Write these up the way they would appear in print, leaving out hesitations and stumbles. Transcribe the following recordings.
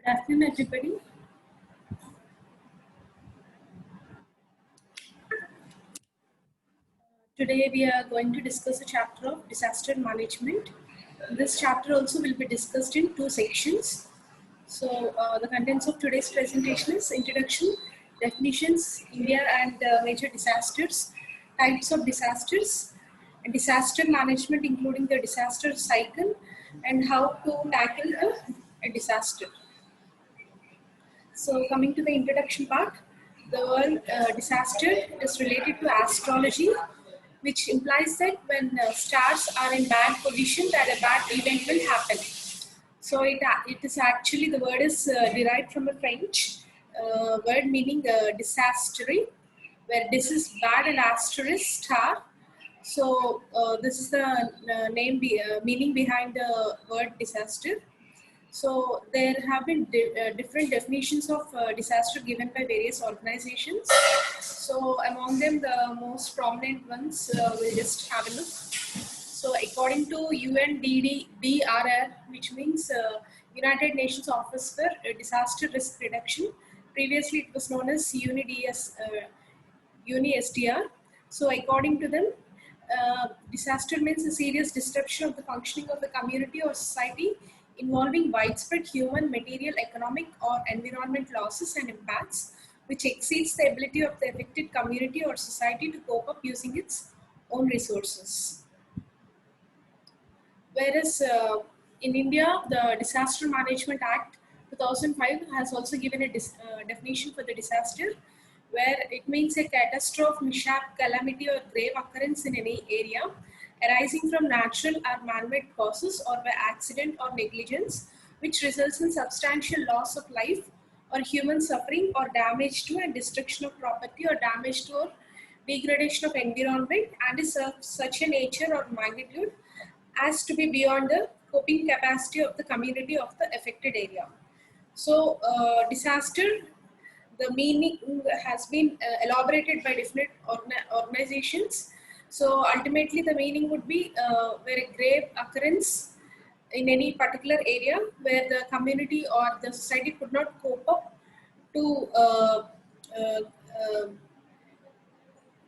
Good afternoon, everybody. Today we are going to discuss a chapter of disaster management. This chapter also will be discussed in two sections. So the contents of today's presentation is introduction, definitions, India and major disasters, types of disasters, and disaster management including the disaster cycle and how to tackle a disaster. So coming to the introduction part, the word disaster is related to astrology, which implies that when stars are in bad position, that a bad event will happen. So it is actually, the word is derived from a French word meaning disastery, where this is bad and asterisk star. So this is the meaning behind the word disaster. So there have been different definitions of disaster given by various organizations. So among them, the most prominent ones, we'll just have a look. So according to UNDRR, which means United Nations Office for Disaster Risk Reduction, previously it was known as UNISDR. So according to them, disaster means a serious disruption of the functioning of the community or society involving widespread human, material, economic or environment losses and impacts which exceeds the ability of the affected community or society to cope up using its own resources. Whereas in India, the Disaster Management Act 2005 has also given a definition for the disaster, where it means a catastrophe, mishap, calamity or grave occurrence in any area arising from natural or man-made causes or by accident or negligence, which results in substantial loss of life or human suffering or damage to and destruction of property or damage to or degradation of environment and is of such a nature or magnitude as to be beyond the coping capacity of the community of the affected area. So disaster, the meaning has been elaborated by different organizations. So ultimately the meaning would be where a grave occurrence in any particular area where the community or the society could not cope up to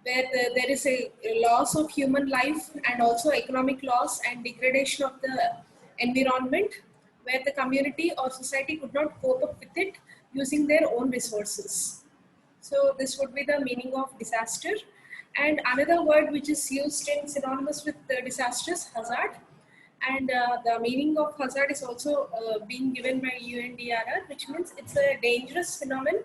where there is a loss of human life and also economic loss and degradation of the environment, where the community or society could not cope up with it using their own resources. So this would be the meaning of disaster. And another word which is used in synonymous with the disaster is hazard. And the meaning of hazard is also being given by UNDRR, which means it's a dangerous phenomenon,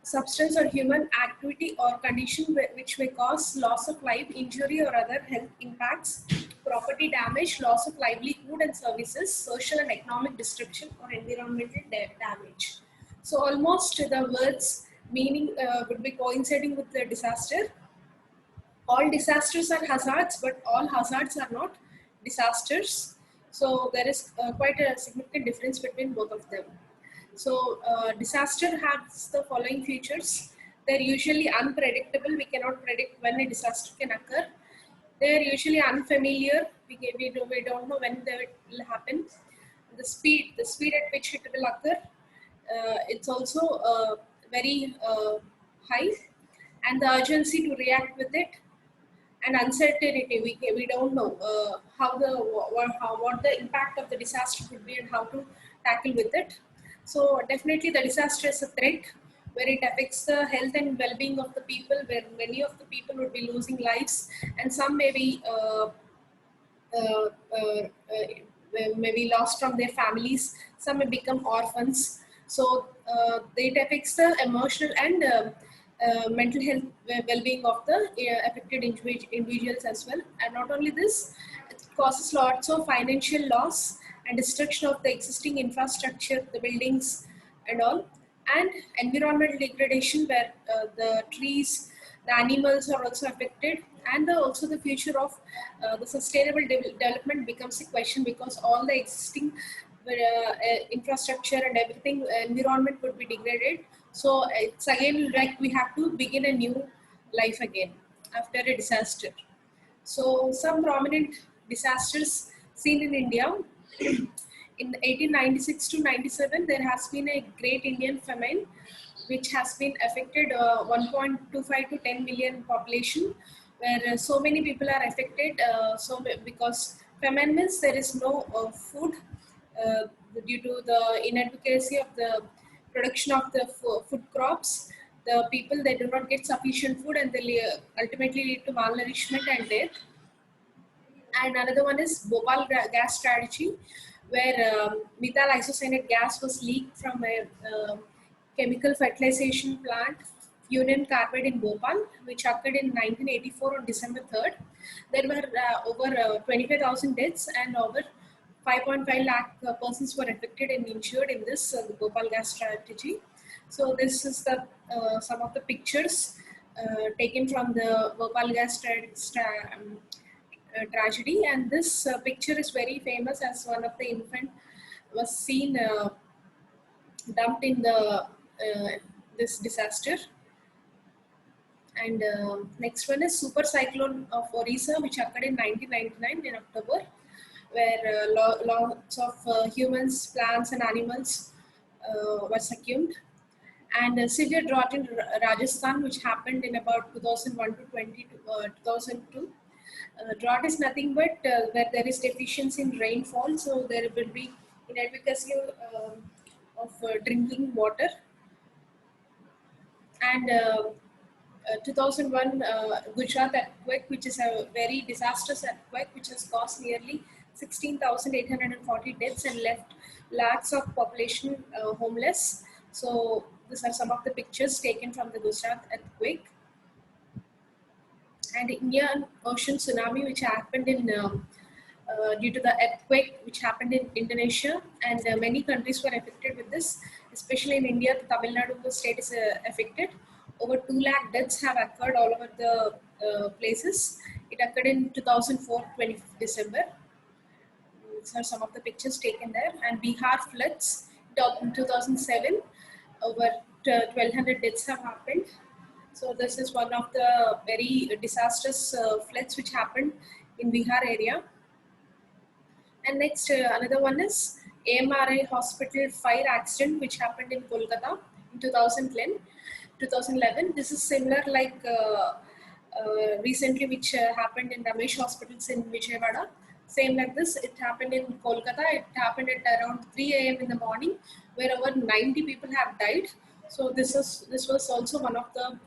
substance or human activity or condition which may cause loss of life, injury or other health impacts, property damage, loss of livelihood and services, social and economic destruction or environmental damage. So almost the words meaning would be coinciding with the disaster. All disasters are hazards, but all hazards are not disasters. So there is quite a significant difference between both of them. So disaster has the following features. They're usually unpredictable. We cannot predict when a disaster can occur. They're usually unfamiliar. We don't know when they will happen. The speed at which it will occur, it's also very high, and the urgency to react with it, and uncertainty. We don't know what the impact of the disaster could be and how to tackle with it. So definitely the disaster is a threat where it affects the health and well-being of the people, where many of the people would be losing lives and some may be lost from their families, some may become orphans. So it affects the emotional and mental health well-being of the affected individuals as well. And not only this, it causes lots of financial loss and destruction of the existing infrastructure, the buildings and all, and environmental degradation where the trees, the animals are also affected, and also the future of the sustainable development becomes a question because all the existing infrastructure and everything, environment would be degraded. So it's again like we have to begin a new life again after a disaster. So some prominent disasters seen in India. in 1896 to 97, there has been a great Indian famine, which has been affected 1.25 to 10 million population, where so many people are affected. Because famine means there is no food uh, due to the inefficacy of the production of the food crops. The people, they do not get sufficient food, and they ultimately lead to malnourishment and death. And another one is Bhopal gas strategy, where methyl isocyanate gas was leaked from a chemical fertilization plant, Union Carbide in Bhopal, which occurred in 1984 on December 3rd. There were over 25,000 deaths, and over 5.5 lakh persons were affected and injured in this Bhopal gas strategy. So this is the some of the pictures taken from the Bhopal gas tragedy, and this picture is very famous as one of the infant was seen dumped in the this disaster. And next one is super cyclone of Orissa, which occurred in 1999 in October, where lots of humans, plants, and animals were succumbed. And severe drought in Rajasthan, which happened in about 2001 to 2002. Drought is nothing but where there is deficiency in rainfall, so there will be inefficacy of drinking water. And 2001 Gujarat earthquake, which is a very disastrous earthquake, which has caused nearly 16,840 deaths and left lakhs of population homeless. So these are some of the pictures taken from the Gujarat earthquake. And Indian Ocean tsunami, which happened in due to the earthquake which happened in Indonesia, and many countries were affected with this. Especially in India, the Tamil Nadu state is affected. Over 2 lakh deaths have occurred all over the places. It occurred in 2004, 25th December. These are some of the pictures taken there. And Bihar floods in 2007, over 1,200 deaths have happened. So this is one of the very disastrous floods which happened in Bihar area. And next, another one is AMRI hospital fire accident which happened in Kolkata in 2011. This is similar like recently which happened in Ramesh hospitals in Vijayawada. Same like this, it happened in Kolkata. It happened at around 3 a.m. in the morning, where over 90 people have died. So this was also one of the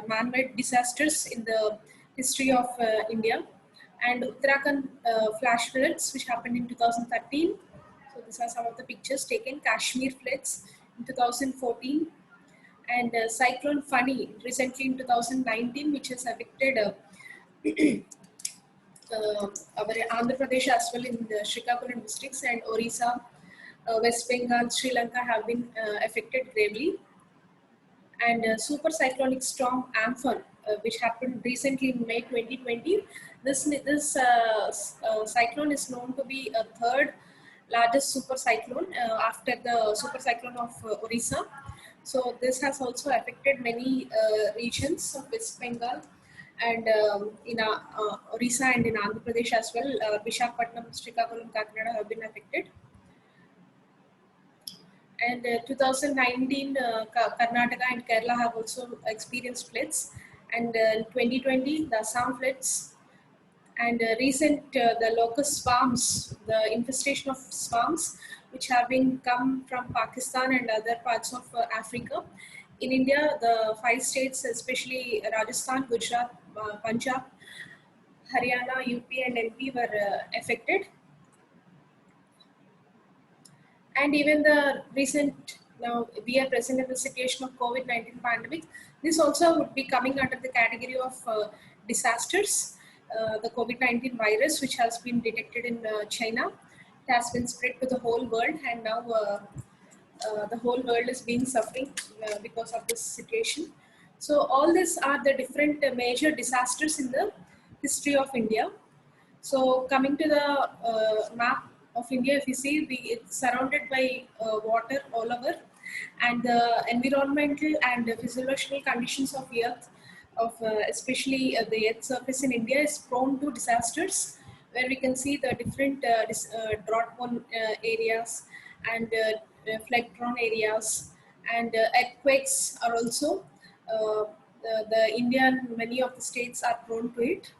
man-made disasters in the history of India. And Uttarakhand flash floods, which happened in 2013. So these are some of the pictures taken. Kashmir floods in 2014, and Cyclone Fani recently in 2019, which has affected our Andhra Pradesh as well in the Srikakulam districts, and Orissa, West Bengal, Sri Lanka have been affected gravely. And super cyclonic storm Amphan, which happened recently in May 2020. This cyclone is known to be a third largest super cyclone after the super cyclone of Orissa. So this has also affected many regions of West Bengal and in Orissa and in Andhra Pradesh as well. Visakhapatnam, Srikakulam, Kakinada have been affected. And 2019, Karnataka and Kerala have also experienced floods. And 2020, the Assam floods. And the locust swarms, the infestation of swarms, which have been come from Pakistan and other parts of Africa. In India, the 5 states, especially Rajasthan, Gujarat, Punjab, Haryana, UP, and MP, were affected. And even the recent, now we are present in the situation of COVID-19 pandemic. This also would be coming under the category of disasters. The COVID-19 virus, which has been detected in China, it has been spread to the whole world, and now the whole world is being suffering because of this situation. So all these are the different major disasters in the history of India. So coming to the map of India, if you see, it's surrounded by water all over, and the environmental and physiological conditions of Earth, especially the Earth's surface in India, is prone to disasters, where we can see the different drought prone areas and flood prone areas, and earthquakes are also the Indian, many of the states are prone to it.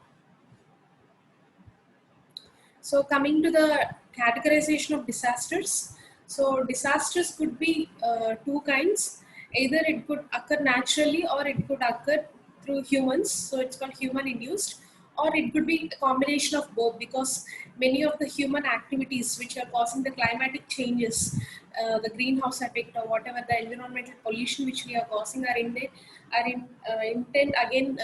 So coming to the categorization of disasters, so disasters could be two kinds. Either it could occur naturally or it could occur through humans. So it's called human induced, or it could be a combination of both, because many of the human activities which are causing the climatic changes, the greenhouse effect or whatever the environmental pollution which we are causing are intent again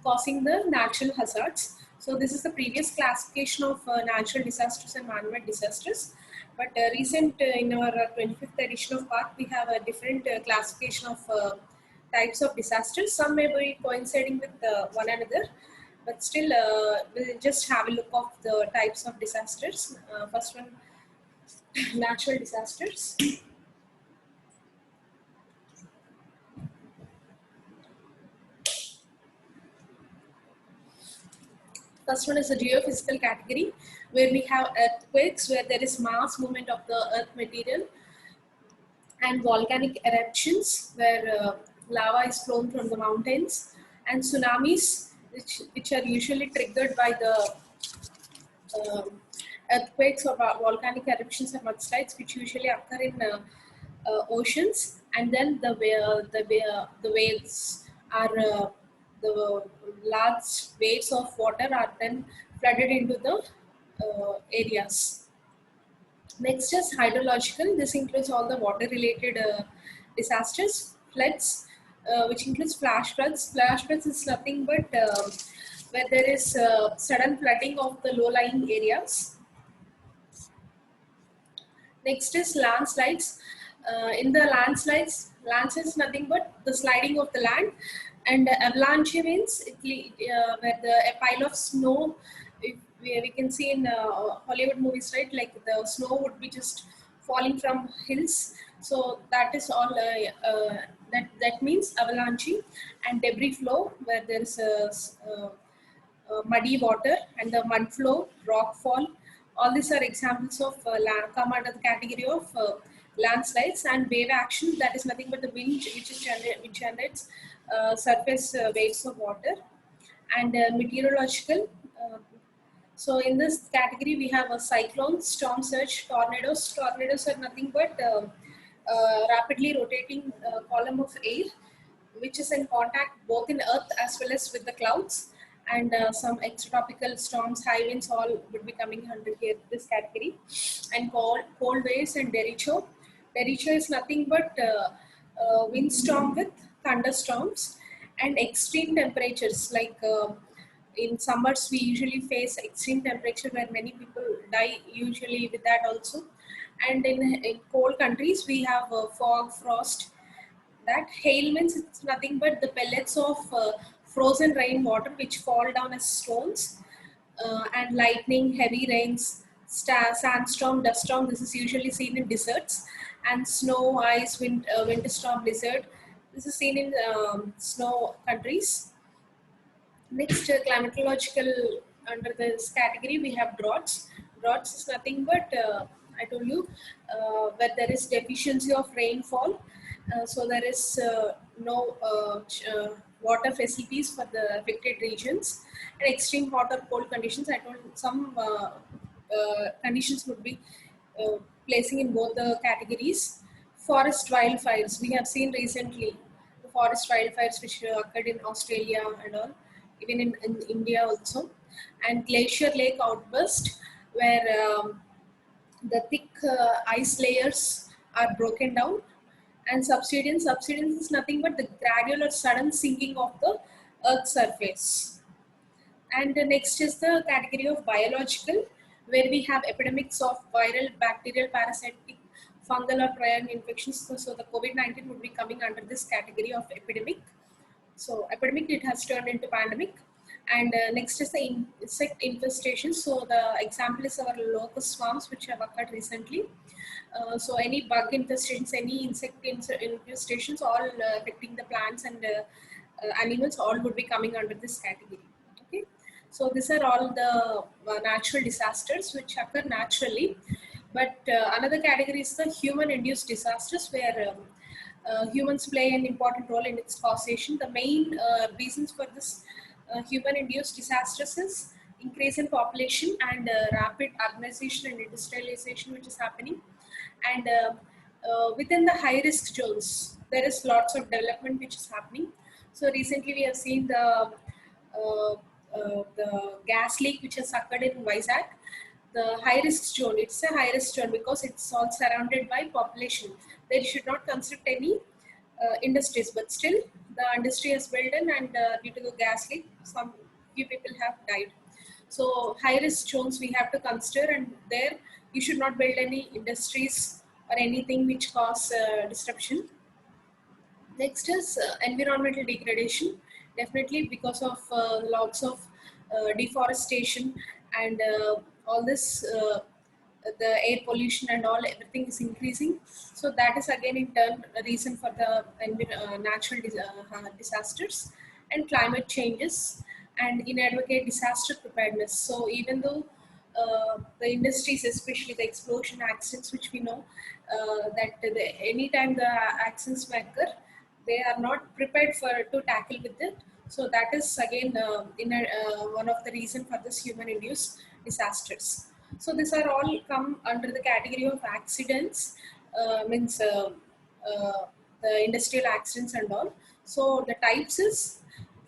causing the natural hazards. So this is the previous classification of natural disasters and man-made disasters. But recent in our 25th edition of PARC, we have a different classification of types of disasters. Some may be coinciding with one another, but still we'll just have a look of the types of disasters. First one, natural disasters. First one is the geophysical category, where we have earthquakes, where there is mass movement of the earth material, and volcanic eruptions, where lava is flown from the mountains, and tsunamis, which are usually triggered by the um earthquakes or volcanic eruptions or mudslides, which usually occur in oceans. And then the waves are the large waves of water are then flooded into the areas. Next is hydrological. This includes all the water-related disasters, floods, which includes flash floods. Flash floods is nothing but where there is sudden flooding of the low-lying areas. Next is landslides. In the landslides is nothing but the sliding of the land, and avalanche means where a pile of snow. We can see in Hollywood movies, right? Like the snow would be just falling from hills. So that is all. That means avalanche, and debris flow, where there is muddy water and the mud flow, rock fall. All these are examples of come under the category of landslides. And wave action, that is nothing but the wind which generates surface waves of water. And meteorological. So in this category, we have a cyclone, storm surge, tornadoes. Tornadoes are nothing but rapidly rotating column of air, which is in contact both in earth as well as with the clouds. And some extratropical storms, high winds, all would be coming under here, this category. And cold waves and derecho. Derecho is nothing but windstorm with thunderstorms. And extreme temperatures, like in summers we usually face extreme temperature where many people die usually with that also. And in cold countries we have fog, frost. That hail means it's nothing but the pellets of frozen rainwater which fall down as stones. And lightning, heavy rains, sandstorm, dust storm. This is usually seen in deserts. And snow, ice, winter storm, blizzard. This is seen in snow countries. Next, climatological, under this category, we have droughts. Droughts is nothing but, I told you, where there is deficiency of rainfall. So there is no water facilities for the affected regions. And extreme hot or cold conditions, I told some conditions would be uh, placing in both the categories. Forest wildfires, we have seen recently the forest wildfires which occurred in Australia and all, even in India also. And glacier lake outburst, where the thick ice layers are broken down. And subsidence is nothing but the gradual or sudden sinking of the earth's surface. And the next is the category of biological, where we have epidemics of viral, bacterial, parasitic, fungal or prion infections. So the COVID-19 would be coming under this category of epidemic. So epidemic, it has turned into pandemic. And next is the insect infestation. So the example is our locust swarms which have occurred recently. So any bug infestations, any insect infestations, all affecting the plants and animals, all would be coming under this category. Okay. So these are all the natural disasters which occur naturally. But another category is the human-induced disasters, where humans play an important role in its causation. The main reasons for this human-induced disasters is increase in population and rapid urbanization and industrialization which is happening. And within the high-risk zones, there is lots of development which is happening. So recently we have seen the gas leak which has occurred in Vizag. The high risk zone, it's a high risk zone because it's all surrounded by population. They should not construct any industries, but still the industry has built in, and due to the gas leak, some few people have died. So high risk zones we have to consider, and there you should not build any industries or anything which cause disruption. Next is environmental degradation. Definitely because of lots of deforestation and all this, the air pollution and all, everything is increasing. So that is again in turn a reason for the natural disasters and climate changes and inadequate disaster preparedness. So even though the industries, especially the explosion accidents, which we know that anytime the accidents may occur, they are not prepared for to tackle with it. So that is again one of the reason for this human-induced disasters. So these are all come under the category of accidents, means the industrial accidents and all. So the types is,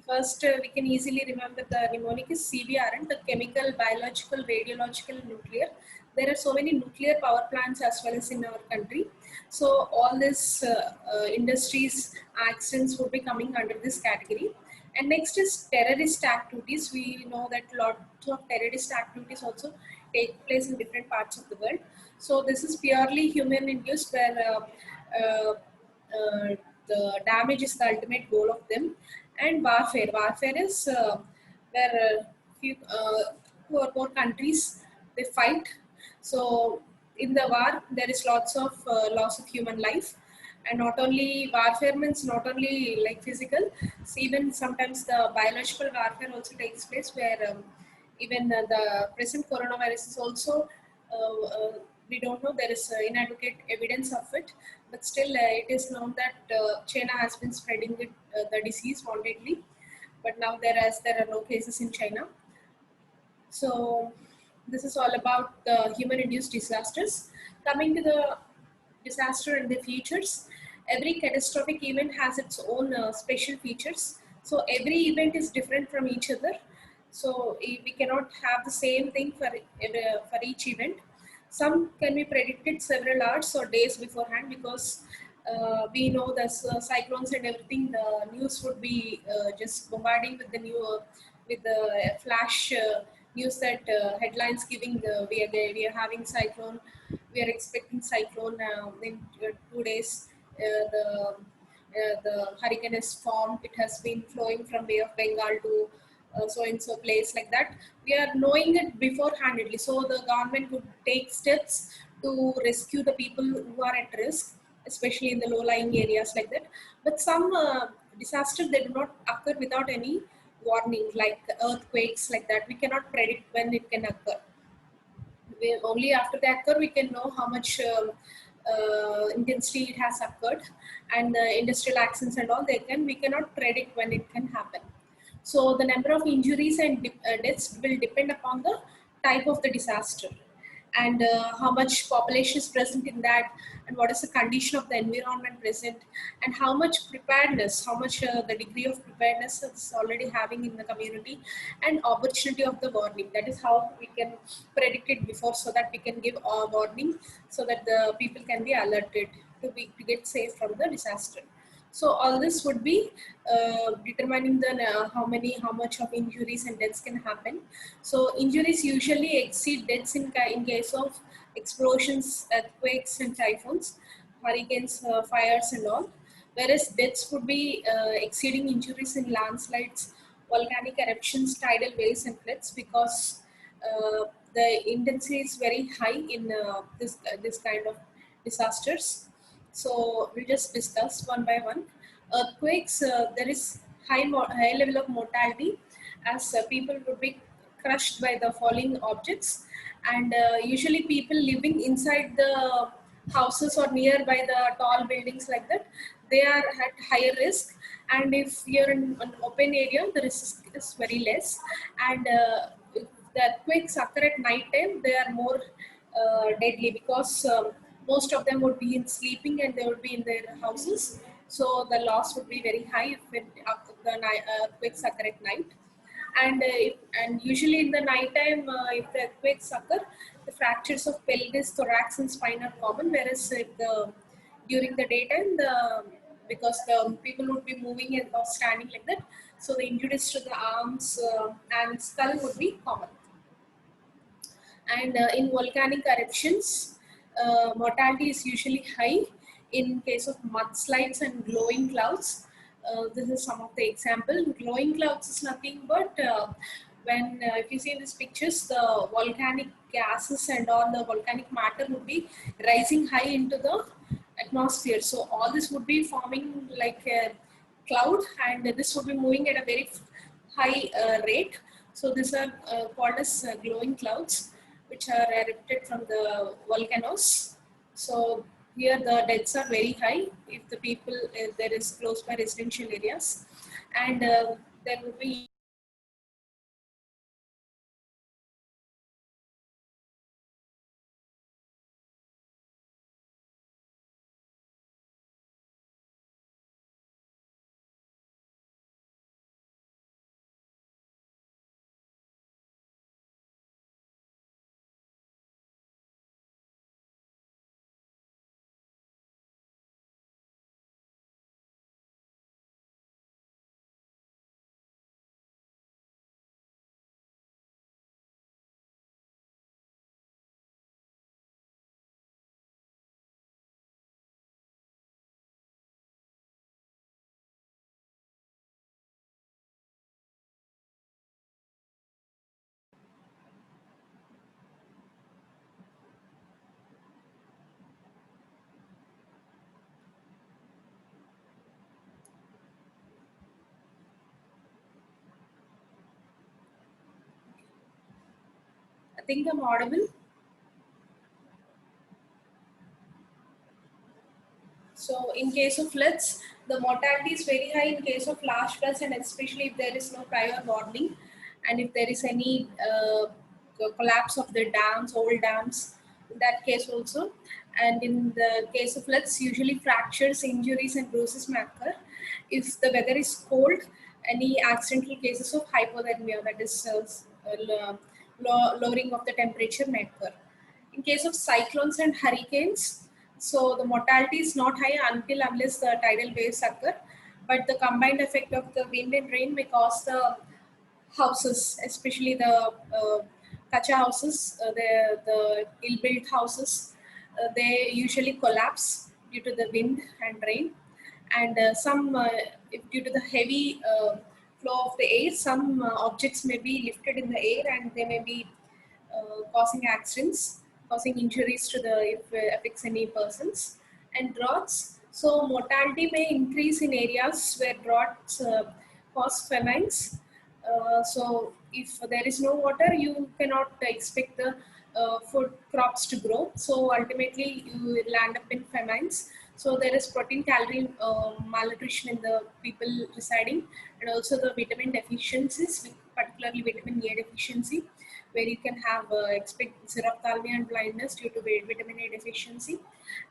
first we can easily remember the mnemonic is CBRN, the chemical, biological, radiological, nuclear. There are so many nuclear power plants as well as in our country. So all these industries accidents would be coming under this category. And next is terrorist activities. We know that lots of terrorist activities also take place in different parts of the world. So this is purely human induced, where the damage is the ultimate goal of them. And warfare. Warfare is where few poor countries, they fight. So in the war, there is lots of loss of human life, and not only warfare means not only like physical, so even sometimes the biological warfare also takes place, where even the present coronavirus is also we don't know, there is inadequate evidence of it, but still it is known that China has been spreading the disease wantedly, but now there are no cases in China. So this is all about the human-induced disasters. Coming to the disaster and the features, every catastrophic event has its own special features. So every event is different from each other. So we cannot have the same thing for each event. Some can be predicted several hours or days beforehand, because we know the cyclones and everything. The news would be just bombarding with the with the flash news, that headlines giving we are having cyclone, we are expecting cyclone in 2 days. The hurricane is formed. It has been flowing from Bay of Bengal to so and so place, like that. We are knowing it beforehandedly, so the government would take steps to rescue the people who are at risk, especially in the low-lying areas, like that. But some disasters, they do not occur without any warning, like earthquakes, like that. We cannot predict when it can occur. Only after they occur we can know how much intensity it has occurred, and the industrial accidents and all, we cannot predict when it can happen. So the number of injuries and deaths will depend upon the type of the disaster, and how much population is present in that, and what is the condition of the environment present, and how much preparedness, how much the degree of preparedness is already having in the community, and opportunity of the warning. That is how we can predict it before, so that we can give a warning, so that the people can be alerted to get safe from the disaster. So all this would be determining the how much of injuries and deaths can happen. So injuries usually exceed deaths in case of explosions, earthquakes, and typhoons, hurricanes, fires, and all. Whereas deaths would be exceeding injuries in landslides, volcanic eruptions, tidal waves, and floods, because the intensity is very high in this kind of disasters. So we'll just discuss one by one. Earthquakes, there is high level of mortality, as people would be crushed by the falling objects, and usually people living inside the houses or nearby the tall buildings like that, they are at higher risk. And if you're in an open area, the risk is very less. And if the earthquakes occur at night time, they are more deadly, because most of them would be in sleeping and they would be in their houses. So the loss would be very high if the earthquakes occur at night. And and usually in the night time, if the earthquakes occur, the fractures of pelvis, thorax, and spine are common. Whereas if during the daytime, because the people would be moving and or standing like that, so the injuries to the arms and skull would be common. And in volcanic eruptions, mortality is usually high in case of mudslides and glowing clouds. This is some of the example. Glowing clouds is nothing but when if you see in these pictures, the volcanic gases and all the volcanic matter would be rising high into the atmosphere. So all this would be forming like a cloud, and this would be moving at a very high rate. So these are called as glowing clouds, which are erupted from the volcanoes. So here the deaths are very high if the people, there is close by residential areas. And there will be I think I'm audible. So in case of floods, the mortality is very high in case of flash floods, and especially if there is no prior warning, and if there is any collapse of the dams, old dams, in that case also. And in the case of floods, usually fractures, injuries, and bruises may occur. If the weather is cold, any accidental cases of hypothermia, that is lowering of the temperature, may occur. In case of cyclones and hurricanes, so the mortality is not high until unless the tidal waves occur, but the combined effect of the wind and rain may cause the houses, especially the kacha houses, the ill-built houses, they usually collapse due to the wind and rain. And some, if due to the heavy flow of the air, some objects may be lifted in the air and they may be causing accidents, causing injuries to the, if affects any persons. And droughts, so mortality may increase in areas where droughts cause famines. So if there is no water, you cannot expect the food crops to grow. So ultimately, you will end up in famines. So there is protein calorie malnutrition in the people residing, and also the vitamin deficiencies, particularly vitamin A deficiency, where you can have expect xerophthalmia and blindness due to vitamin A deficiency.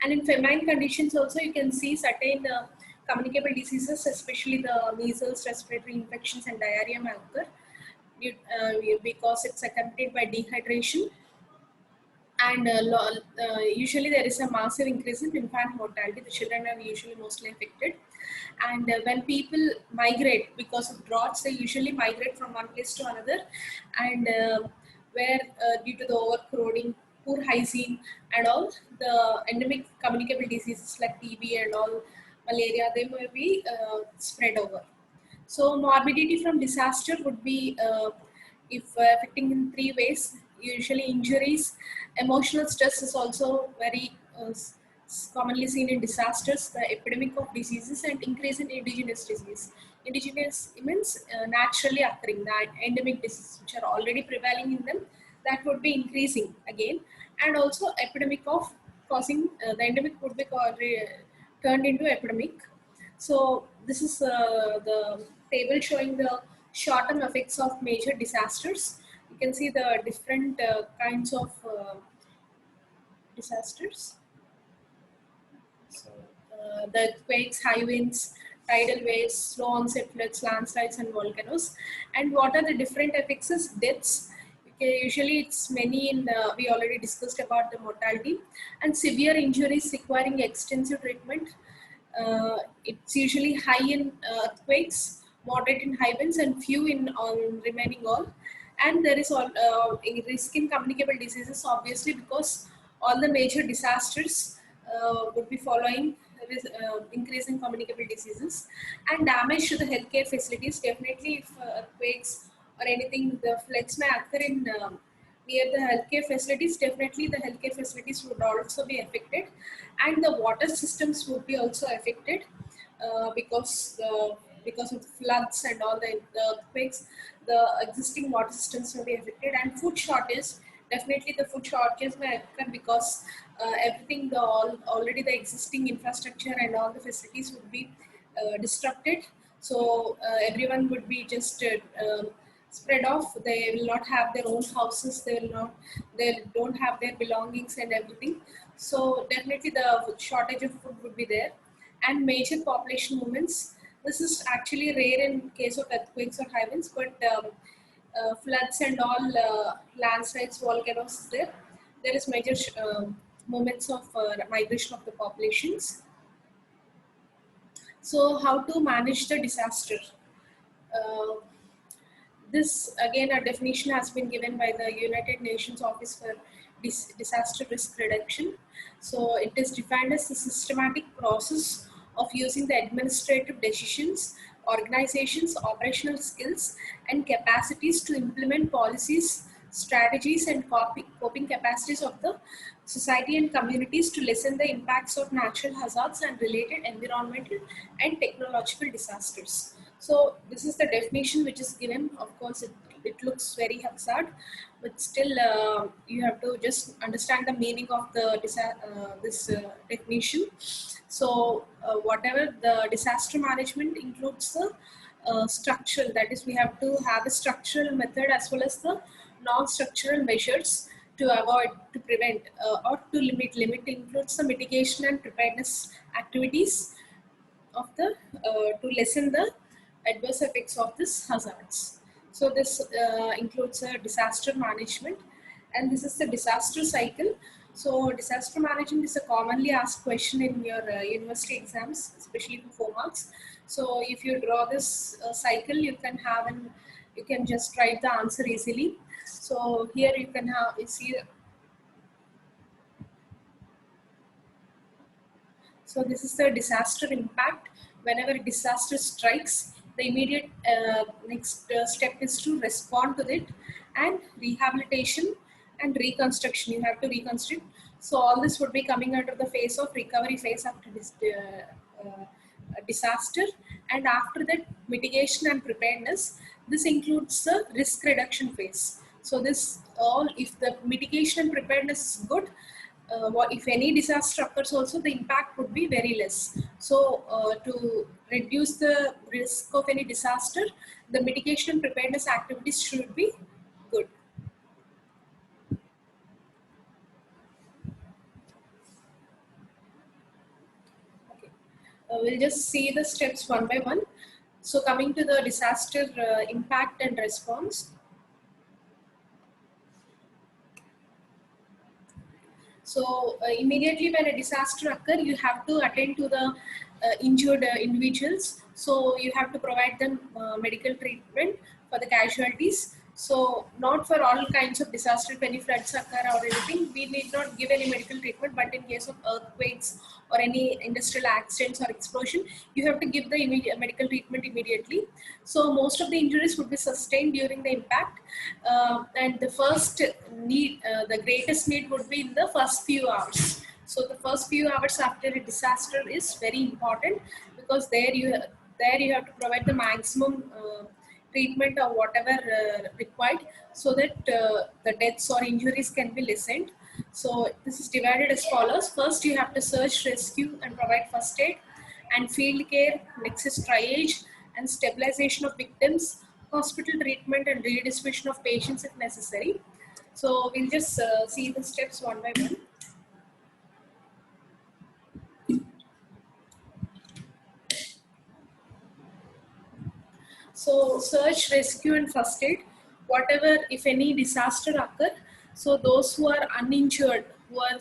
And in famine conditions also, you can see certain communicable diseases, especially the measles, respiratory infections, and diarrhea may occur because it's accompanied by dehydration. And usually there is a massive increase in infant mortality. The children are usually mostly affected. And when people migrate because of droughts, they usually migrate from one place to another. And where due to the overcrowding, poor hygiene, and all the endemic communicable diseases like TB and all, malaria, they may be spread over. So morbidity from disaster would be if affecting in three ways. Usually injuries, emotional stress is also very commonly seen in disasters, the epidemic of diseases, and increase in indigenous disease. Indigenous means naturally occurring, the endemic diseases which are already prevailing in them, that would be increasing again, and also epidemic of causing the endemic would be turned into epidemic. So this is the table showing the short-term effects of major disasters. You can see the different kinds of disasters. So, the earthquakes, high winds, tidal waves, slow onset floods, landslides, and volcanoes. And what are the different effects? Is deaths. Okay, usually it's many in we already discussed about the mortality and severe injuries requiring extensive treatment. It's usually high in earthquakes, moderate in high winds, and few in on remaining all. And there is all a risk in communicable diseases, obviously, because all the major disasters would be following increase in communicable diseases and damage to the healthcare facilities. Definitely, if earthquakes or anything, the floods may occur in near the healthcare facilities. Definitely, the healthcare facilities would also be affected, and the water systems would be also affected because of the floods and all the earthquakes. The existing water systems may be affected, and food shortage. Definitely, the food shortages may occur because everything, already the existing infrastructure and all the facilities would be disrupted. So everyone would be just spread off. They will not have their own houses. They don't have their belongings and everything. So definitely the shortage of food would be there, and major population movements. This is actually rare in case of earthquakes or high winds, but floods and all, landslides, volcanoes, there is major movements of migration of the populations. So how to manage the disaster? Uh, this again, a definition has been given by the United Nations Office for Disaster Risk Reduction. So it is defined as the systematic process of using the administrative decisions, organizations, operational skills, and capacities to implement policies, strategies, and coping capacities of the society and communities to lessen the impacts of natural hazards and related environmental and technological disasters. So this is the definition which is given. Of course, it looks very absurd, but still you have to just understand the meaning of the this definition. So whatever the disaster management includes the structural, that is, we have to have a structural method as well as the non-structural measures to avoid, to prevent, or to limit. Limit includes the mitigation and preparedness activities of the to lessen the adverse effects of this hazards. So this includes a disaster management, and this is the disaster cycle. So disaster management is a commonly asked question in your university exams, especially for 4 marks. So if you draw this cycle, you can just write the answer easily. So here you can have, you see. So this is the disaster impact. Whenever a disaster strikes, the immediate next step is to respond to it, and rehabilitation and reconstruction. You have to reconstruct. So all this would be coming under the phase of recovery phase after this disaster, and after that mitigation and preparedness. This includes the risk reduction phase. So this all, if the mitigation and preparedness is good, what if any disaster occurs also, the impact would be very less. So to reduce the risk of any disaster, the mitigation and preparedness activities should be good. Okay. We'll just see the steps one by one. So coming to the disaster impact and response. So immediately when a disaster occurs, you have to attend to the injured individuals. So you have to provide them medical treatment for the casualties. So not for all kinds of disasters, when floods occur or anything, we need not give any medical treatment. But in case of earthquakes or any industrial accidents or explosion, you have to give the immediate medical treatment immediately. So most of the injuries would be sustained during the impact, and the first need, the greatest need would be in the first few hours. So the first few hours after a disaster is very important, because there you have to provide the maximum treatment or whatever required, so that the deaths or injuries can be lessened. So this is divided as follows. First, you have to search, rescue, and provide first aid and field care. Next is triage and stabilization of victims, hospital treatment, and redistribution of patients if necessary. So we'll just see the steps one by one. So search, rescue, and first aid, whatever, if any disaster occur, so those who are uninjured, who are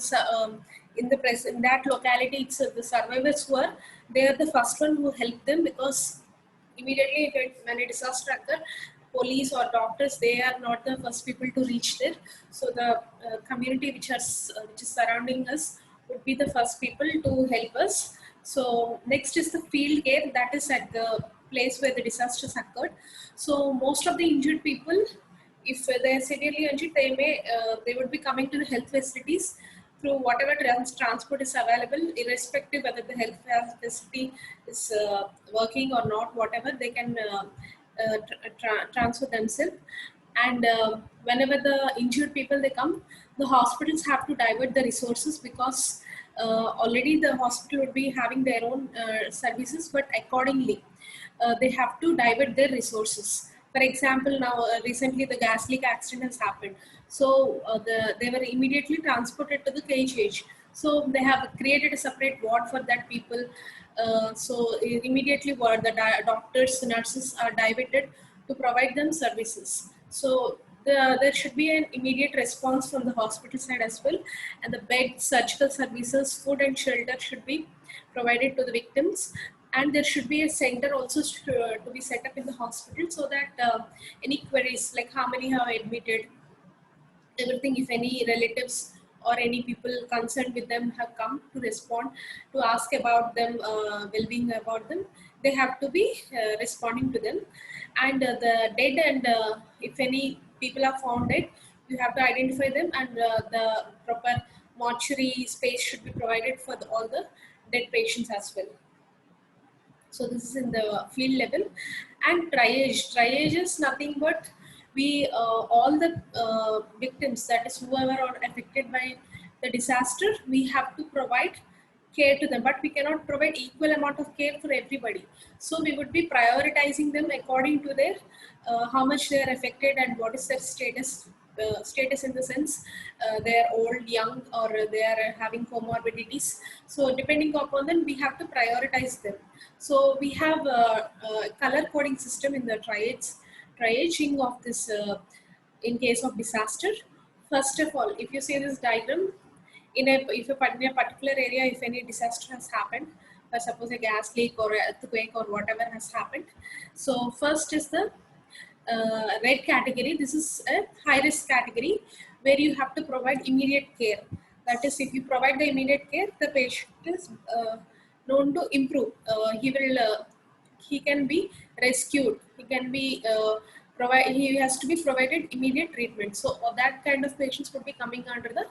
in the in that locality, it's the survivors who are, they are the first one who help them, because immediately when a disaster occur, police or doctors, they are not the first people to reach there. So the community which is surrounding us would be the first people to help us. So next is the field care, that is at the place where the disasters occurred. So most of the injured people, if they are severely injured, they would be coming to the health facilities through whatever transport is available, irrespective whether the health facility is working or not, whatever, they can transfer themselves. And whenever the injured people they come, the hospitals have to divert the resources, because already the hospital would be having their own services, but accordingly they have to divert their resources. For example, now recently the gas leak accident has happened. So they were immediately transported to the KGH. So they have created a separate ward for that people. So immediately what the doctors, nurses are diverted to provide them services. So there should be an immediate response from the hospital side as well, and the bed, surgical services, food and shelter should be provided to the victims. And there should be a center also to be set up in the hospital, so that any queries like how many have admitted, everything, if any relatives or any people concerned with them have come to respond to ask about them, well-being about them, they have to be responding to them. And the dead, and if any people are found dead, you have to identify them, and the proper mortuary space should be provided for all the dead patients as well. So this is in the field level. And triage is nothing but we all the victims, that is whoever are affected by the disaster, we have to provide care to them, but we cannot provide equal amount of care for everybody. So we would be prioritizing them according to their how much they are affected and what is their status, in the sense they are old, young, or they are having comorbidities. So depending upon them, we have to prioritize them. So we have a color coding system in the triaging of this in case of disaster. First of all, if you see this diagram, in a particular area, if any disaster has happened, suppose a gas leak or an earthquake or whatever has happened, so first is the red category. This is a high risk category where you have to provide immediate care. That is, if you provide the immediate care, the patient is known to improve. He can be rescued. He can be he has to be provided immediate treatment. So that kind of patients would be coming under the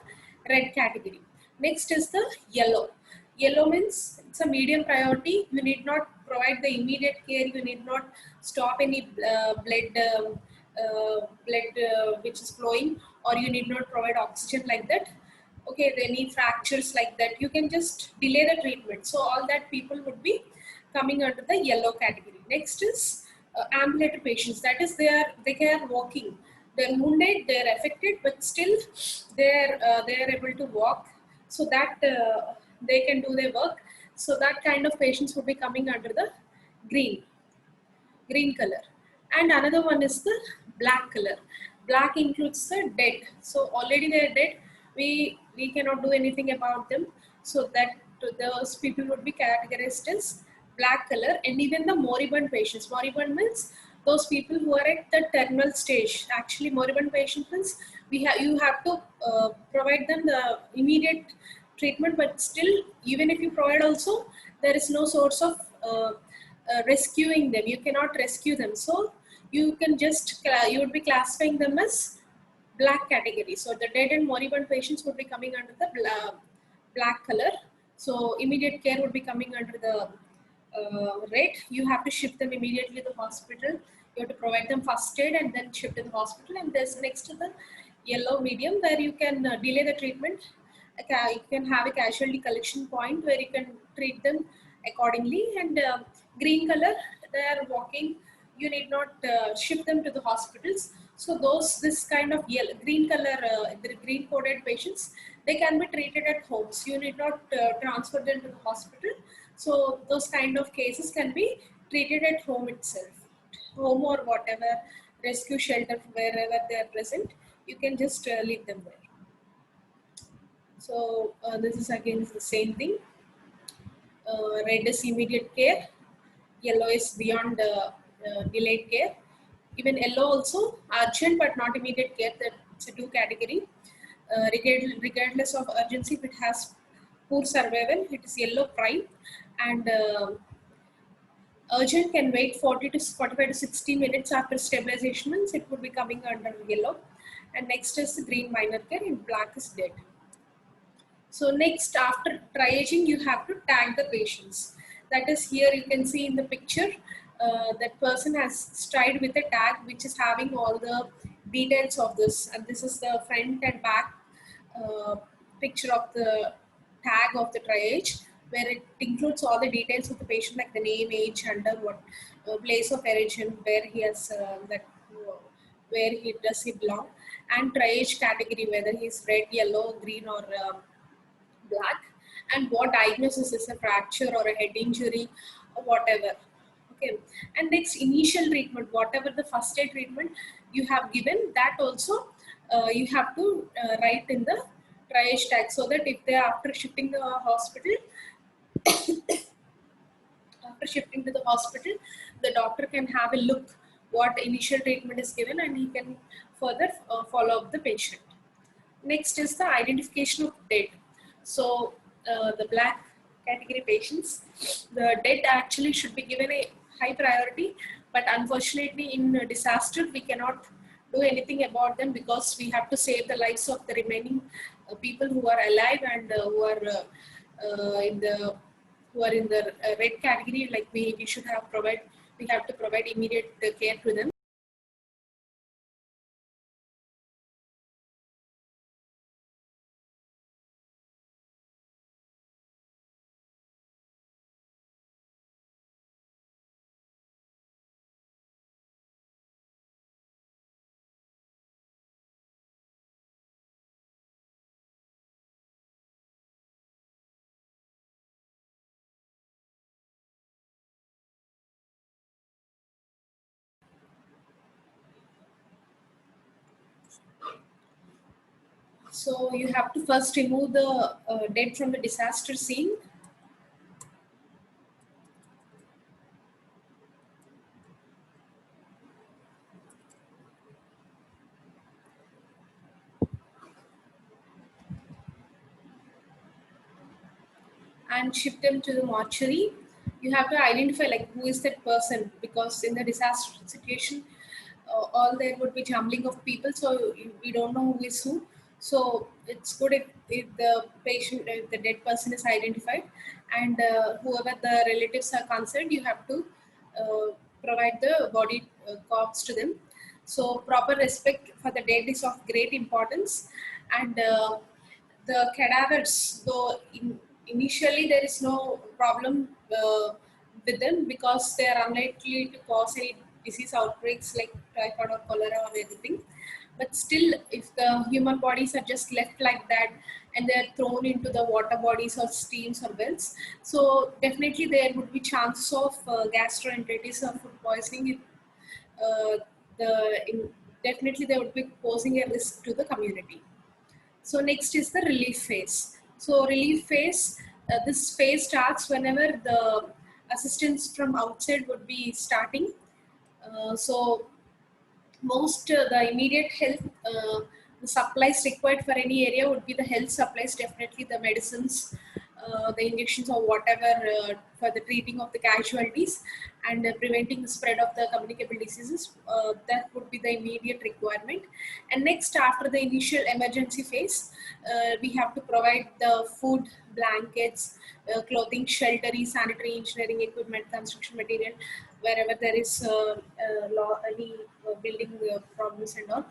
red category. Next is the yellow. Yellow means it's a medium priority. You need not provide the immediate care. You need not stop any blood which is flowing, or you need not provide oxygen like that. Okay, they need fractures like that. You can just delay the treatment. So all that people would be coming under the yellow category. Next is ambulatory patients. That is, they are walking. They're wounded, they're affected, but still they are able to walk, so that they can do their work. So that kind of patients would be coming under the green color. And another one is the black color. Black includes the dead. So already they are dead, we cannot do anything about them, so that those people would be categorized as black color. And even the moribund patients, moribund means those people who are at the terminal stage. Actually, moribund patient means you have to provide them the immediate treatment, but still, even if you provide also, there is no source of rescuing them. You cannot rescue them, so you can just you would be classifying them as black category. So the dead and moribund patients would be coming under the black color. So immediate care would be coming under the red. You have to ship them immediately to the hospital. You have to provide them first aid and then ship to the hospital. And there's next to the yellow medium where you can delay the treatment. You can have a casualty collection point where you can treat them accordingly. And green color, they are walking. You need not ship them to the hospitals. So this kind of yellow, green color, the green coded patients, they can be treated at homes. You need not transfer them to the hospital. So those kind of cases can be treated at home itself, home or whatever rescue shelter wherever they are present. You can just leave them there. So this is again the same thing. Red is immediate care, yellow is beyond delayed care. Even yellow also urgent but not immediate care. That's a two category. Regardless of urgency, if it has poor survival, it is yellow prime, and urgent can wait 40 to 45 to 60 minutes after stabilization, means it would be coming under yellow. And next is the green minor care, and black is dead. So next, after triaging, you have to tag the patients. That is, here you can see in the picture, that person has stride with a tag which is having all the details of this. And this is the front and back uh, picture of the tag of the triage, where it includes all the details of the patient, like the name, age, under what place of origin, where he has where he does he belong, and triage category, whether he's red, yellow, green, or black, and what diagnosis is, a fracture or a head injury or whatever. Okay, and next, initial treatment, whatever the first aid treatment you have given, that also you have to write in the triage tag, so that if they are after shifting the hospital, after shifting to the hospital, the doctor can have a look what initial treatment is given, and he can further follow up the patient. Next is the identification of dead. So the black category patients, the dead actually should be given a high priority, but unfortunately in a disaster we cannot do anything about them, because we have to save the lives of the remaining people who are alive, and who are in the red category. Like we should have we have to provide immediate care to them. So you have to first remove the dead from the disaster scene. And ship them to the mortuary. You have to identify like who is that person, because in the disaster situation, all there would be jumbling of people, so we don't know who is who. So it's good if the patient, if the dead person is identified, and whoever the relatives are concerned, you have to provide the body corpse to them. So proper respect for the dead is of great importance, and the cadavers, though initially there is no problem with them, because they are unlikely to cause any disease outbreaks like typhoid or cholera or anything. But still, if the human bodies are just left like that and they are thrown into the water bodies or streams or wells, so definitely there would be chances of gastroenteritis or food poisoning. Uh, Definitely they would be posing a risk to the community. So next is the relief phase. So relief phase, this phase starts whenever the assistance from outside would be starting. So most the immediate health the supplies required for any area would be the health supplies, definitely the medicines, the injections or whatever for the treating of the casualties and preventing the spread of the communicable diseases. That would be the immediate requirement. And next, after the initial emergency phase, we have to provide the food, blankets, clothing, shelter, sanitary engineering equipment, construction material, wherever there is any building problems and all.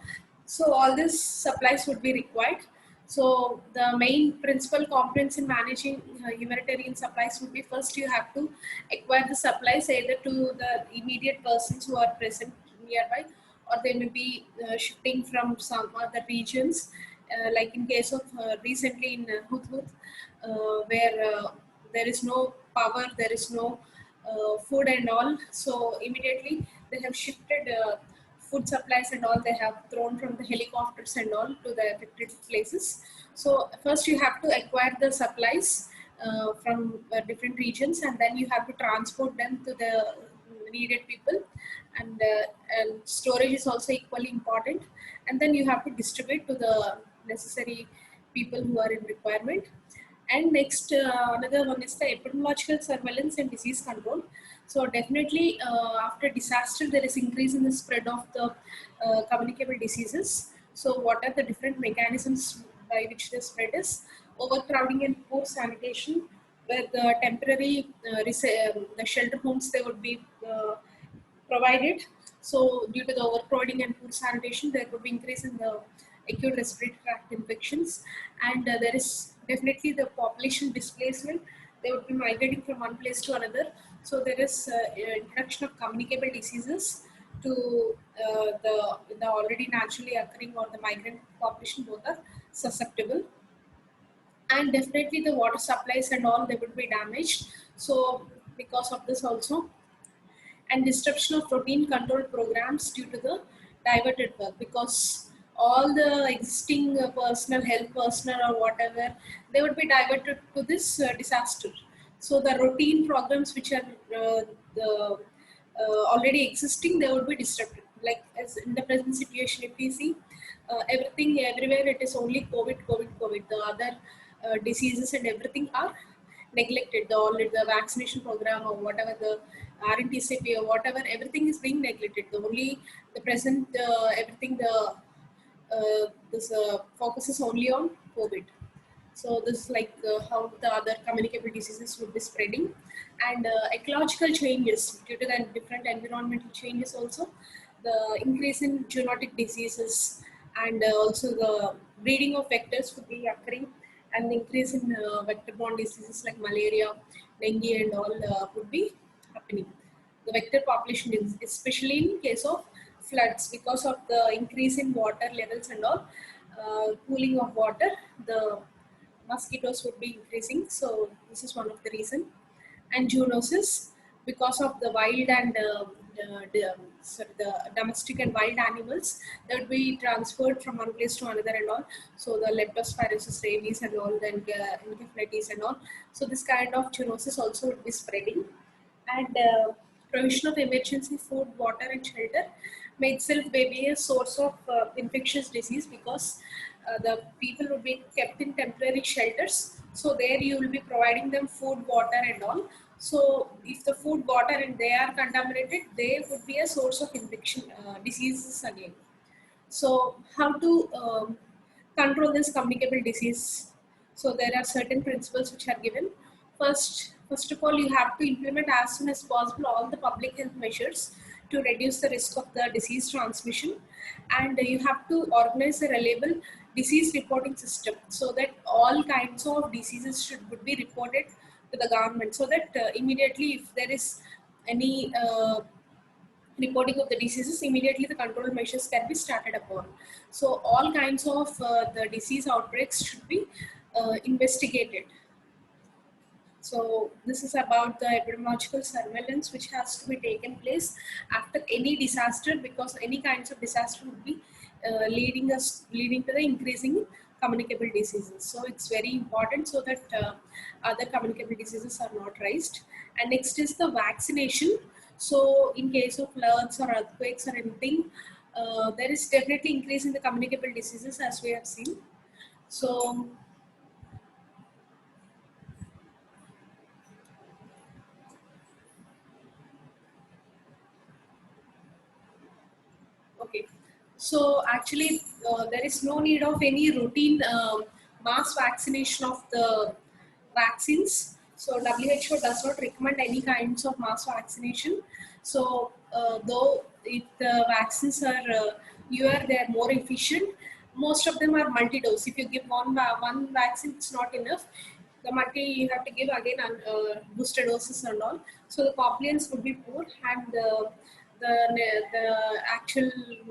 So all these supplies would be required. So the main principal components in managing humanitarian supplies would be, first you have to acquire the supplies either to the immediate persons who are present nearby, or they may be shifting from some other regions, like in case of recently in Hudhud, where there is no power, there is no food and all. So immediately they have shifted food supplies and all, they have thrown from the helicopters and all to the affected places. So first you have to acquire the supplies from different regions, and then you have to transport them to the needed people, and storage is also equally important, and then you have to distribute to the necessary people who are in requirement. And next, another one is the epidemiological surveillance and disease control. So definitely, after disaster, there is increase in the spread of the communicable diseases. So what are the different mechanisms by which the spread is? Overcrowding and poor sanitation, where the temporary the shelter homes, they would be provided. So due to the overcrowding and poor sanitation, there could be increase in the acute respiratory tract infections, and there is definitely the population displacement. They would be migrating from one place to another. So there is introduction of communicable diseases to the already naturally occurring or the migrant population, both are susceptible. And definitely the water supplies and all, they would be damaged. So because of this also, and disruption of routine control programs due to the diverted work, because all the existing personal health personnel or whatever, they would be diverted to this disaster. So the routine programs which are the already existing, they would be disrupted, like as in the present situation if we see, everything everywhere it is only COVID. The other diseases and everything are neglected. The vaccination program or whatever, the RNTCP or whatever, everything is being neglected. The only the present everything the this focus is only on COVID. So this is like how the other communicable diseases would be spreading. And ecological changes due to the different environmental changes also, the increase in zoonotic diseases, and also the breeding of vectors would be occurring, and the increase in vector-borne diseases like malaria, dengue and all would be happening. The vector population is especially in case of floods, because of the increase in water levels and all, cooling of water, the mosquitoes would be increasing. So this is one of the reason. And zoonosis, because of the wild and the domestic and wild animals that would be transferred from one place to another and all. So the leptospirosis, rabies and all, then encephalitis and all. So this kind of zoonosis also would be spreading. And provision of emergency food, water and shelter may itself be a source of infectious disease, because the people will be kept in temporary shelters. So there you will be providing them food, water and all. So if the food, water and they are contaminated, they would be a source of infection diseases again. So how to control this communicable disease? So there are certain principles which are given. First of all, you have to implement as soon as possible all the public health measures to reduce the risk of the disease transmission, and you have to organize a reliable disease reporting system, so that all kinds of diseases would be reported to the government, so that immediately if there is any reporting of the diseases, immediately the control measures can be started upon. So all kinds of the disease outbreaks should be investigated. So this is about the epidemiological surveillance which has to be taken place after any disaster, because any kinds of disaster would be leading to the increasing communicable diseases. So it's very important, so that other communicable diseases are not raised. And next is the vaccination. So in case of floods or earthquakes or anything, there is definitely increase in the communicable diseases as we have seen. So So actually, there is no need of any routine mass vaccination of the vaccines. So WHO does not recommend any kinds of mass vaccination. So though if the vaccines are newer, they are more efficient. Most of them are multi-dose. If you give one vaccine, it's not enough. The multi you have to give again booster doses and all. So the compliance would be poor, and the actual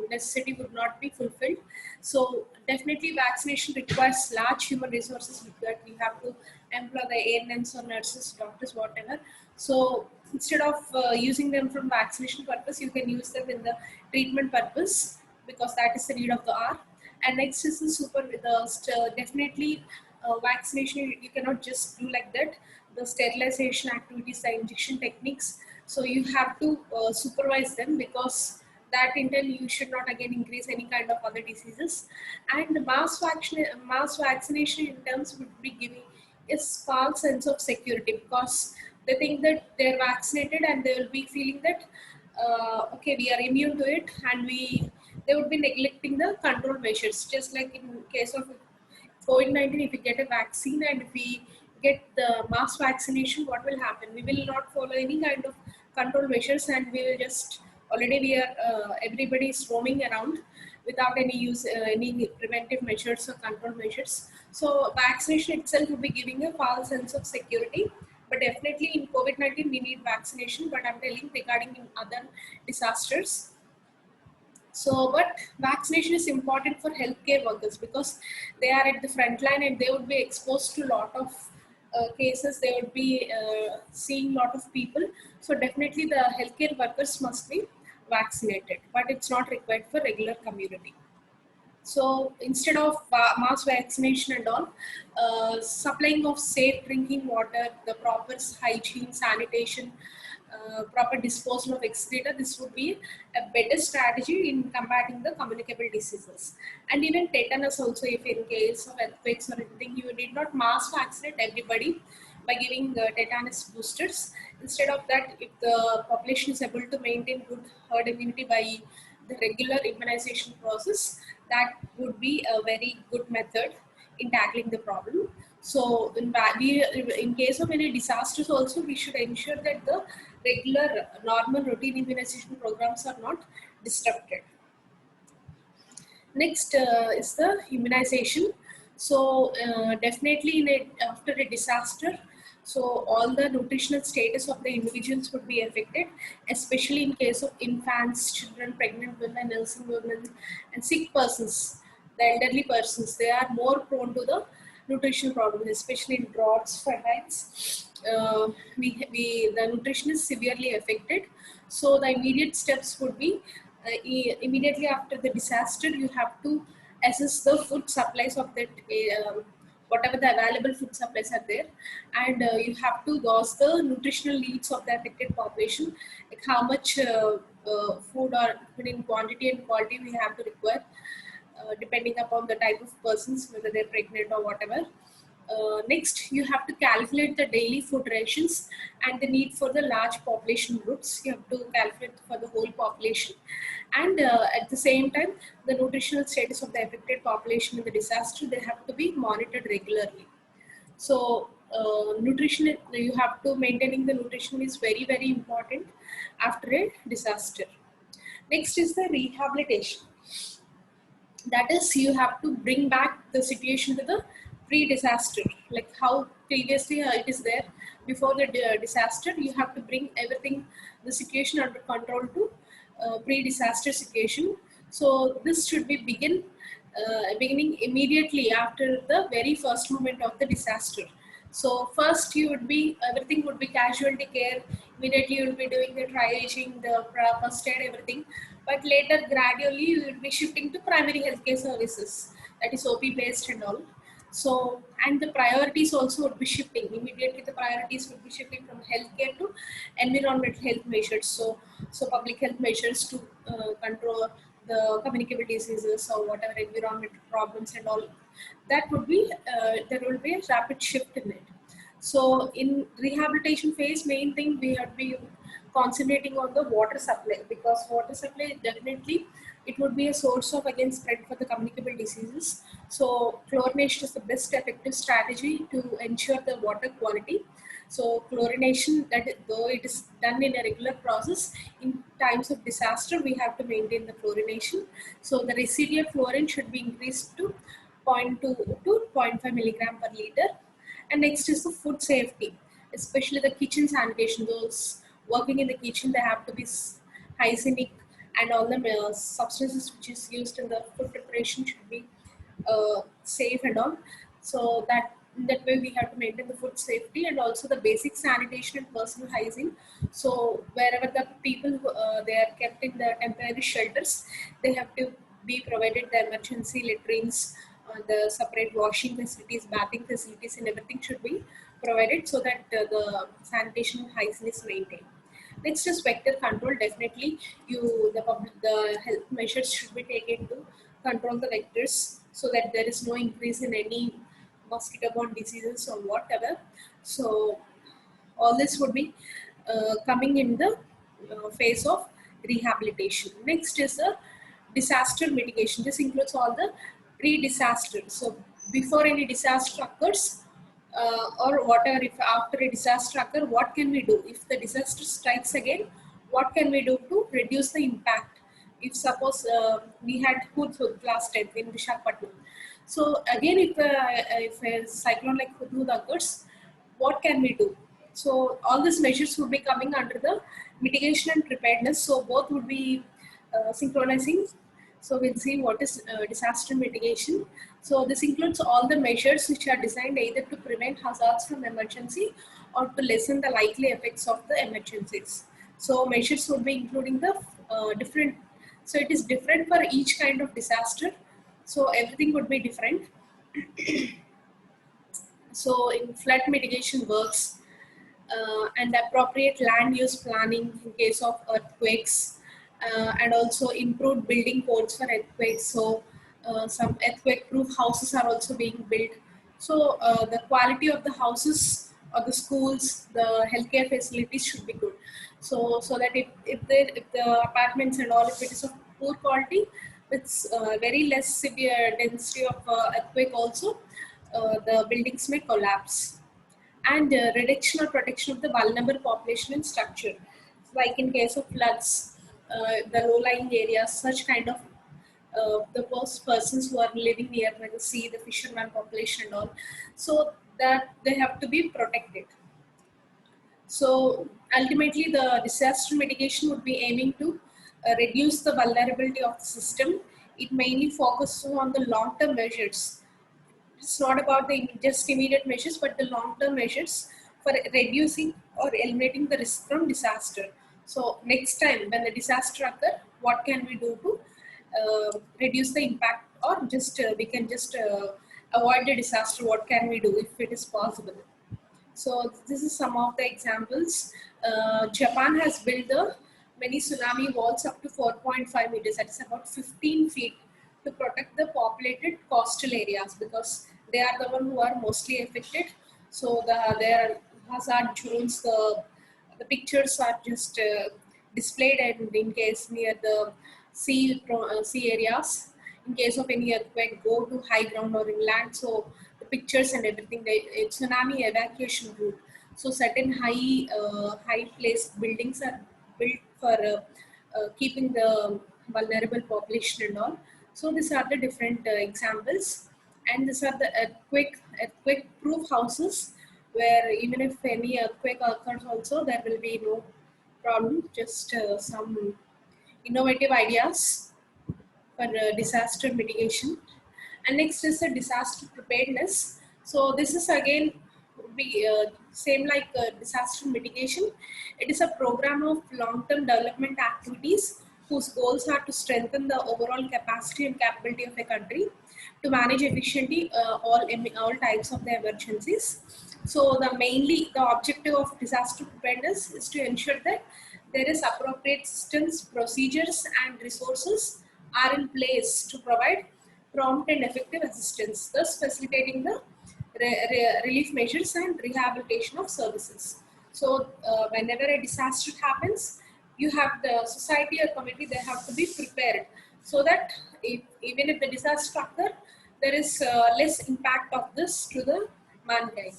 necessity would not be fulfilled. So definitely vaccination requires large human resources with that. We have to employ the ANMs or nurses, doctors, whatever. So instead of using them from vaccination purpose, you can use them in the treatment purpose, because that is the need of the hour. And next is the definitely vaccination. You cannot just do like that. The sterilization activities, the injection techniques. So you have to supervise them, because that in turn you should not again increase any kind of other diseases. And the mass vaccination in terms would be giving a false sense of security, because they think that they're vaccinated and they will be feeling that okay, we are immune to it, and they would be neglecting the control measures. Just like in case of COVID-19, if we get a vaccine and if we get the mass vaccination, what will happen? We will not follow any kind of control measures, and we will just already we are everybody is roaming around without any use any preventive measures or control measures. So vaccination itself will be giving a false sense of security. But definitely in COVID-19 we need vaccination. But I'm telling regarding in other disasters, so, but vaccination is important for healthcare workers, because they are at the front line and they would be exposed to a lot of cases. They would be seeing a lot of people. So, definitely the healthcare workers must be vaccinated, but it's not required for regular community. So instead of mass vaccination and all, supplying of safe drinking water, the proper hygiene, sanitation, proper disposal of excreta, this would be a better strategy in combating the communicable diseases. And even tetanus also, if in case of earthquakes or anything, you did not mass vaccinate everybody by giving tetanus boosters. Instead of that, if the population is able to maintain good herd immunity by the regular immunization process, that would be a very good method in tackling the problem. So in case of any disasters also, we should ensure that the regular normal routine immunization programs are not disrupted. Next is the immunization. So definitely after a disaster, so all the nutritional status of the individuals would be affected, especially in case of infants, children, pregnant women, nursing women, and sick persons. The elderly persons, they are more prone to the nutritional problems, especially in droughts, floods. The nutrition is severely affected. So the immediate steps would be immediately after the disaster, you have to assess the food supplies of that, whatever the available food supplies are there, and you have to gauge the nutritional needs of the affected population, like how much food or in quantity and quality we have to require, depending upon the type of persons, whether they're pregnant or whatever. Next, you have to calculate the daily food rations and the need for the large population groups. You have to calculate for the whole population. And at the same time, the nutritional status of the affected population in the disaster, they have to be monitored regularly. So nutrition, you have to maintaining the nutrition is very, very important after a disaster. Next is the rehabilitation. That is, you have to bring back the situation to the pre-disaster, like how previously it is there before the disaster. You have to bring everything, the situation under control to pre-disaster situation. So this should be beginning immediately after the very first moment of the disaster. So first you would be, everything would be casualty care. Immediately you will be doing the triaging, the first aid, everything. But later gradually you will be shifting to primary healthcare services, that is OP based and all. So, and the priorities also would be shifting. Immediately the priorities would be shifting from healthcare to environmental health measures. So public health measures to control the communicable diseases or whatever environmental problems and all. That would be, there will be a rapid shift in it. So in rehabilitation phase, main thing we have to be concentrating on the water supply, because water supply is definitely it would be a source of again spread for the communicable diseases. So chlorination is the best effective strategy to ensure the water quality. So chlorination, though it is done in a regular process, in times of disaster we have to maintain the chlorination. So the residual fluorine should be increased to 0.2 to 0.5 milligram per liter. And next is the food safety, especially the kitchen sanitation. Those working in the kitchen, they have to be hygienic, and all the substances which is used in the food preparation should be safe and all. So that way we have to maintain the food safety and also the basic sanitation and personal hygiene. So wherever the people they are kept in the temporary shelters, they have to be provided the emergency latrines, the separate washing facilities, bathing facilities, and everything should be provided so that the sanitation and hygiene is maintained. Next is vector control. Definitely, the health measures should be taken to control the vectors so that there is no increase in any mosquito-borne diseases or whatever. So all this would be coming in the phase of rehabilitation. Next is the disaster mitigation. This includes all the pre-disaster. So before any disaster occurs, or whatever, if after a disaster occurs, what can we do? If the disaster strikes again, what can we do to reduce the impact? If suppose we had Hudhud last time in Vishakhapatnam. So again, if a cyclone like Hudhud occurs, what can we do? So all these measures would be coming under the mitigation and preparedness. So both would be synchronizing. So we'll see what is disaster mitigation. So this includes all the measures which are designed either to prevent hazards from emergency or to lessen the likely effects of the emergencies. So measures would be including the different. So it is different for each kind of disaster. So everything would be different. So in flood mitigation works, and appropriate land use planning in case of earthquakes, and also improved building codes for earthquakes. So some earthquake proof houses are also being built. So the quality of the houses or the schools, the healthcare facilities should be good. So that if the apartments and all, if it is of poor quality with very less severe density of earthquake also, the buildings may collapse. And reduction or protection of the vulnerable population and structure. Like in case of floods, the low-lying areas, such kind of the post persons who are living near the sea, the fisherman population and all, so that they have to be protected. So ultimately, the disaster mitigation would be aiming to reduce the vulnerability of the system. It mainly focuses on the long-term measures. It's not about the just immediate measures, but the long-term measures for reducing or eliminating the risk from disaster. So next time when the disaster occurs, what can we do to reduce the impact, or just we can just avoid the disaster? What can we do if it is possible? So this is some of the examples. Japan has built the many tsunami walls up to 4.5 meters, that is about 15 feet, to protect the populated coastal areas because they are the one who are mostly affected. So their hazard zones, the pictures are just displayed, and in case near the sea areas, in case of any earthquake, go to high ground or inland. So the pictures and everything, the tsunami evacuation route. So certain high placed buildings are built for keeping the vulnerable population and all. So these are the different examples, and these are the earthquake proof houses, where even if any earthquake occurs also, there will be no problem. Just some innovative ideas for disaster mitigation. And next is the disaster preparedness. So this is again be same like disaster mitigation. It is a program of long-term development activities whose goals are to strengthen the overall capacity and capability of a country to manage efficiently all types of the emergencies. So the objective of disaster preparedness is to ensure that there is appropriate systems, procedures, and resources are in place to provide prompt and effective assistance, thus facilitating the relief measures and rehabilitation of services. So whenever a disaster happens, you have the society or community, they have to be prepared. so that even if the disaster occur, there is less impact of this to the mankind.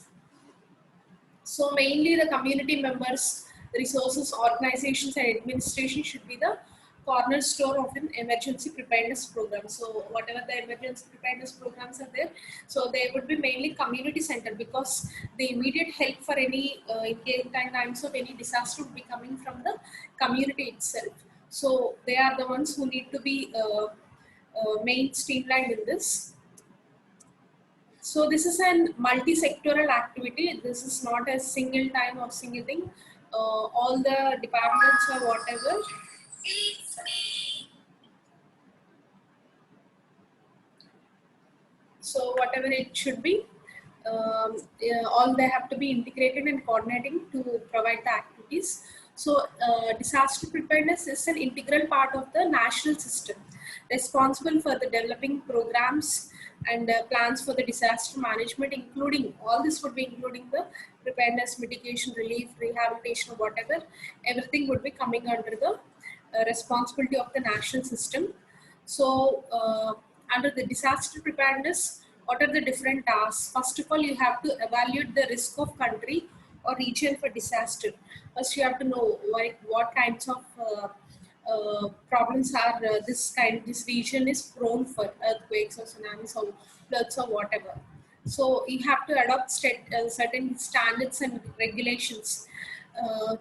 So mainly the community members, resources, organizations and administration should be the cornerstone of an emergency preparedness program. So whatever the emergency preparedness programs are there, so they would be mainly community centered, because the immediate help for any in times of any disaster would be coming from the community itself. So they are the ones who need to be main streamlined in this. So this is an multi-sectoral activity. This is not a single time or single thing. All the departments or whatever. So whatever it should be, yeah, all they have to be integrated and coordinating to provide the activities. So disaster preparedness is an integral part of the national system, responsible for the developing programs and plans for the disaster management, including all this would be including the preparedness, mitigation, relief, rehabilitation, whatever. Everything would be coming under the responsibility of the national system. So, under the disaster preparedness, what are the different tasks? First of all, you have to evaluate the risk of country or region for disaster. First, you have to know like what kinds of problems are this region is prone for, earthquakes or tsunamis or floods or whatever. So you have to adopt certain standards and regulations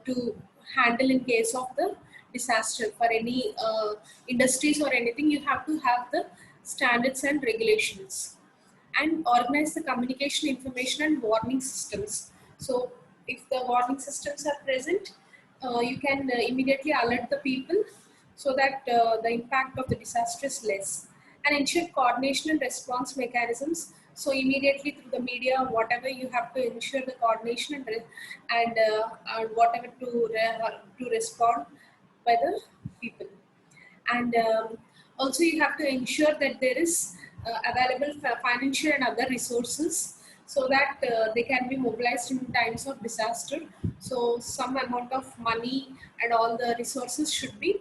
to handle in case of the disaster. For any industries or anything, you have to have the standards and regulations, and organize the communication, information and warning systems. So if the warning systems are present, you can immediately alert the people, so that the impact of the disaster is less, and ensure coordination and response mechanisms. So immediately through the media, whatever, you have to ensure the coordination and whatever to respond by the people. And also you have to ensure that there is available financial and other resources, so that they can be mobilized in times of disaster. So some amount of money and all the resources should be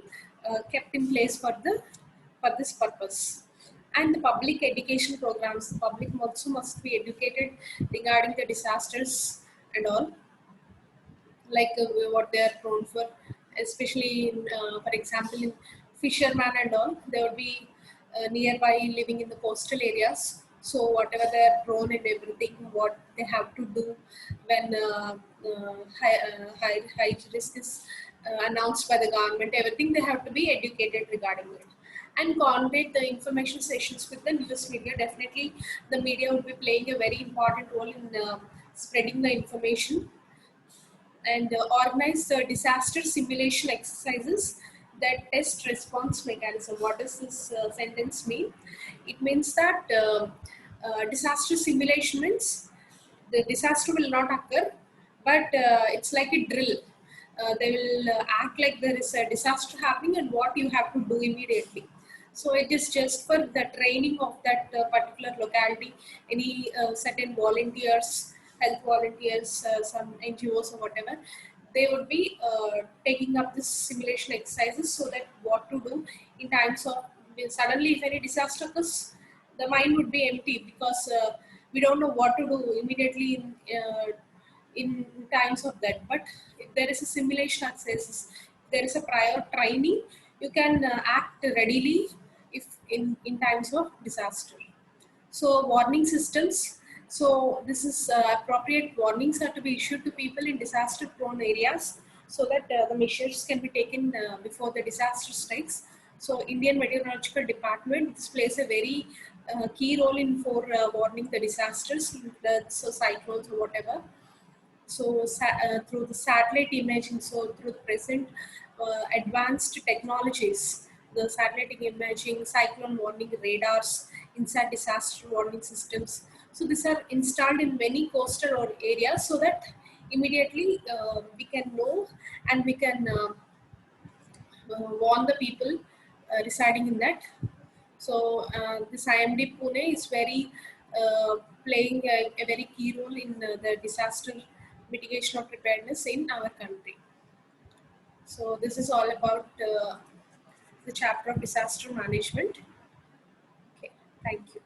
kept in place for this purpose. And the public education programs, the public also must be educated regarding the disasters and all, like what they are prone for, especially in, for example, in fishermen and all, they would be nearby living in the coastal areas. So whatever they are prone and everything, what they have to do when high risk is announced by the government, everything they have to be educated regarding it. And coordinate the information sessions with the news media. Definitely, the media will be playing a very important role in spreading the information, and organize disaster simulation exercises that test response mechanism. What does this sentence mean? It means that disaster simulation means the disaster will not occur, but it's like a drill. They will act like there is a disaster happening and what you have to do immediately. So it is just for the training of that particular locality. Any certain volunteers, health volunteers, some NGOs or whatever, they would be taking up this simulation exercises, so that what to do in times of suddenly if any disaster occurs, the mind would be empty, because we don't know what to do immediately in times of that. But if there is a simulation exercises, there is a prior training, you can act readily if in times of disaster. So warning systems. So this is appropriate warnings are to be issued to people in disaster prone areas, so that the measures can be taken before the disaster strikes. So Indian Meteorological Department, this plays a very key role in for warning the disasters, floods or cyclones or whatever. So through the satellite imaging, so through the present advanced technologies, the satellite imaging, cyclone warning radars, inside disaster warning systems. So these are installed in many coastal or areas, so that immediately we can know and we can warn the people residing in that. So this IMD Pune is very playing a very key role in the disaster mitigation or preparedness in our country. So this is all about the chapter of disaster management. Okay, thank you.